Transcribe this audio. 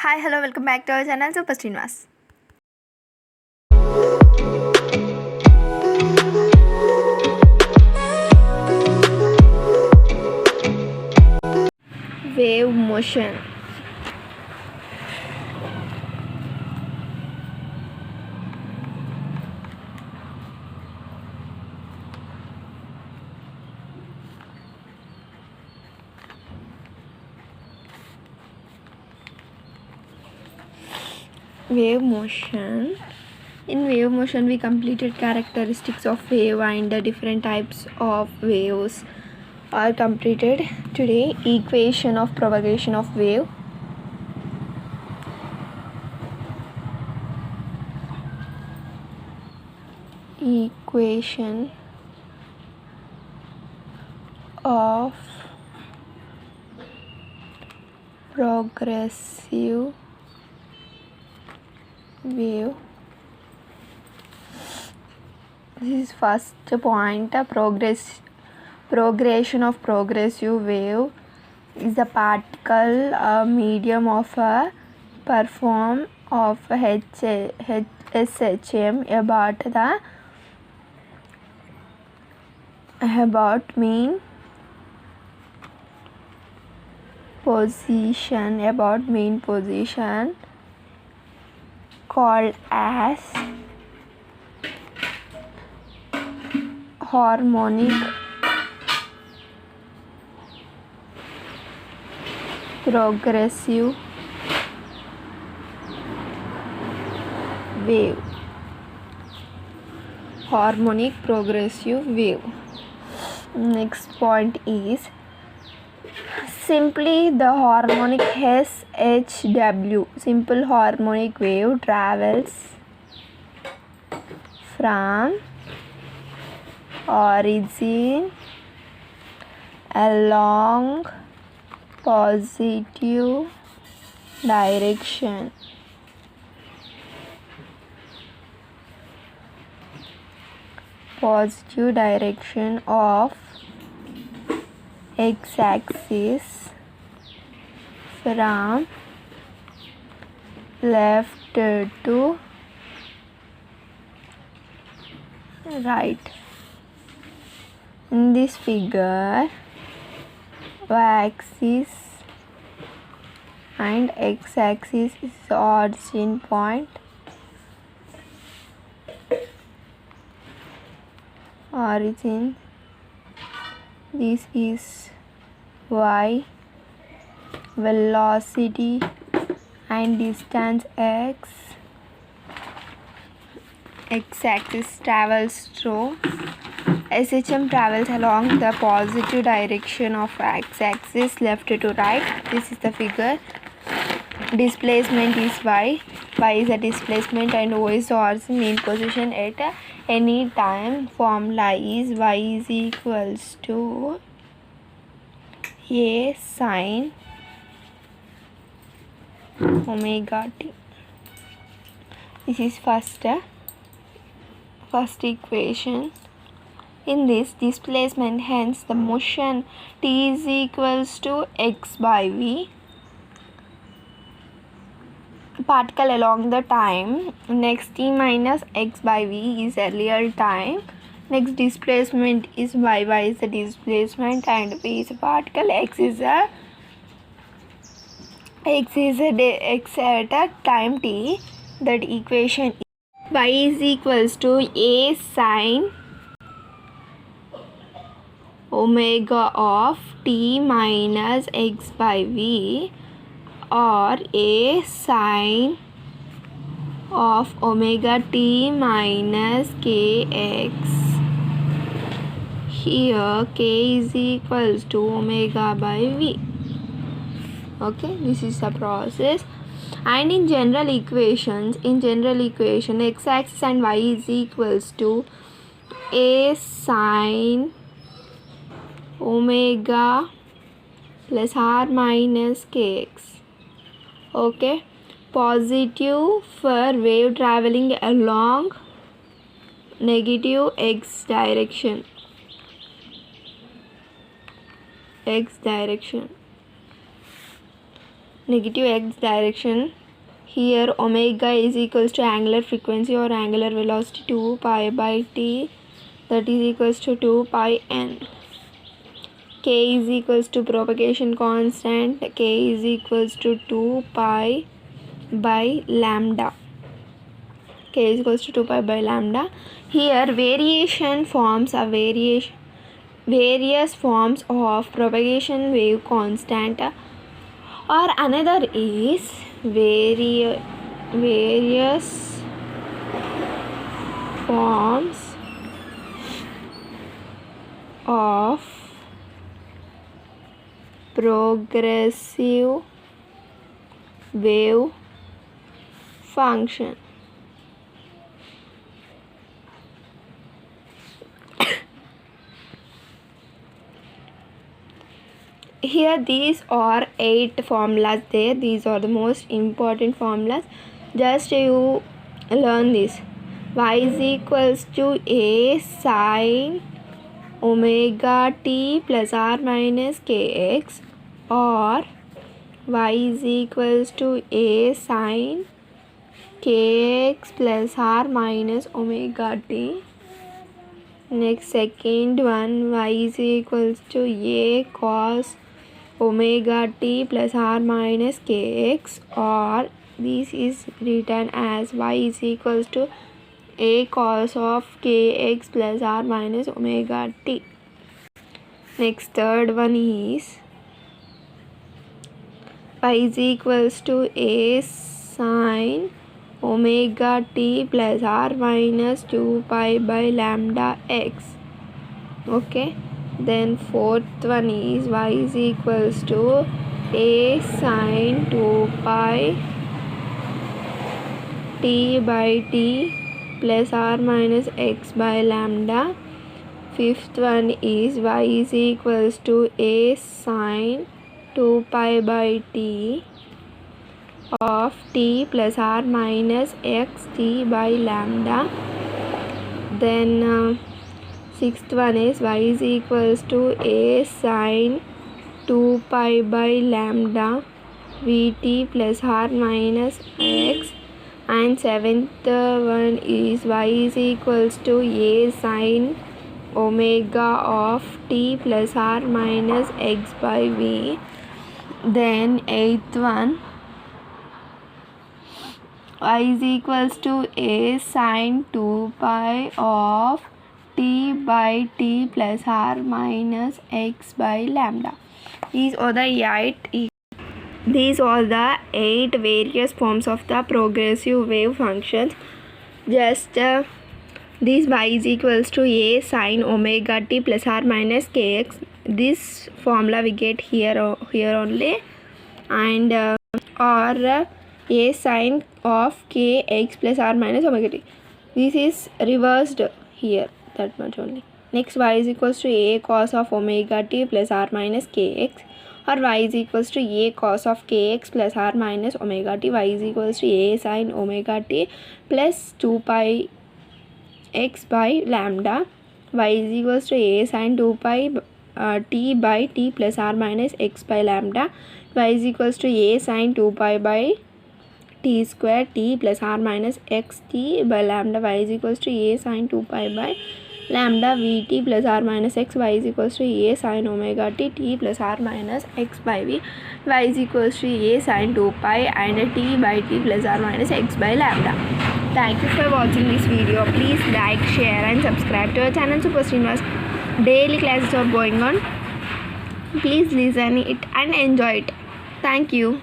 Hi, hello, welcome back to our channel Super Srinivas. Wave motion. Wave motion. In wave motion, we completed characteristics of wave and the different types of waves are completed. Today, equation of propagation of wave. Equation of progressive wave. This is first point. Progression of progressive wave is the particle medium of a perform of SHM about mean position called as harmonic progressive wave. Harmonic progressive wave. Next point is simply the harmonic SHW. Simple harmonic wave travels from origin along positive direction. Positive direction of x-axis from left to right. In this figure, y-axis and x-axis is origin point. Origin. This is y, velocity and distance x. X-axis travels through. SHM travels along the positive direction of x-axis left to right. This is the figure. Displacement is y. Y is the displacement and O is the origin mean position at any time. Formula is y is equals to a sin omega t. This is first equation. In this displacement, hence the motion t is equals to x by v. Particle along the time. Next t minus x by v is a real time. Next displacement is y is the displacement and v is a particle. X at a time t. That equation is y is equals to a sin omega of t minus x by v or a sin of omega t minus kx. Here k is equals to omega by v. Okay, this is the process. And in general equation x-axis and y is equals to a sin omega plus r minus kx. Okay, positive for wave traveling along negative x direction. negative x direction. Here omega is equals to angular frequency or angular velocity 2 pi by t, that is equals to 2 pi n. K is equals to propagation constant. K is equals to 2 pi by lambda. K is equals to 2 pi by lambda. Here various forms of propagation wave constant, or another is various forms of progressive wave function. Here these are 8 formulas there. These are the most important formulas. Just you learn this. Y is equals to a sin omega t plus r minus kx, or y is equals to a sin kx plus r minus omega t. Next, second one, y is equals to a cos omega t plus r minus kx, or this is written as y is equals to a cos of kx plus r minus omega t. Next, third one is y is equals to a sin omega t plus r minus 2 pi by lambda x. Okay. Then fourth one is y is equals to a sin 2 pi t by t plus r minus x by lambda. Fifth one is y is equals to a sin 2 pi by t of t plus r minus x t by lambda. Then sixth one is y is equals to a sin 2 pi by lambda vt plus r minus x. And seventh one is y is equals to a sin omega of t plus r minus x by v. Then eighth one, y is equals to a sin 2 pi of t by t plus r minus x by lambda. These are the 8 various forms of the progressive wave functions. Just this y is equals to a sin omega t plus r minus kx. This formula we get here only, and or a sin of kx plus r minus omega t. This is reversed here, that much only. Next, y is equals to a cos of omega t plus r minus kx, or y is equals to a cos of kx plus r minus omega t. Y is equals to a sin omega t plus 2 pi x by lambda. Y is equals to a sin 2 pi t by t plus r minus x by lambda. Y is equals to a sin 2 pi by t square t plus r minus x t by lambda. Y is equals to a sin 2 pi by lambda vt plus r minus x. Y is equals to a sin omega t t plus r minus x by v. Y is equals to a sin 2 pi and t by t plus r minus x by lambda. Thank you for watching this video. Please like, share and subscribe to our channel Super Srinivas. Daily classes are going on. Please listen it and enjoy it. Thank you.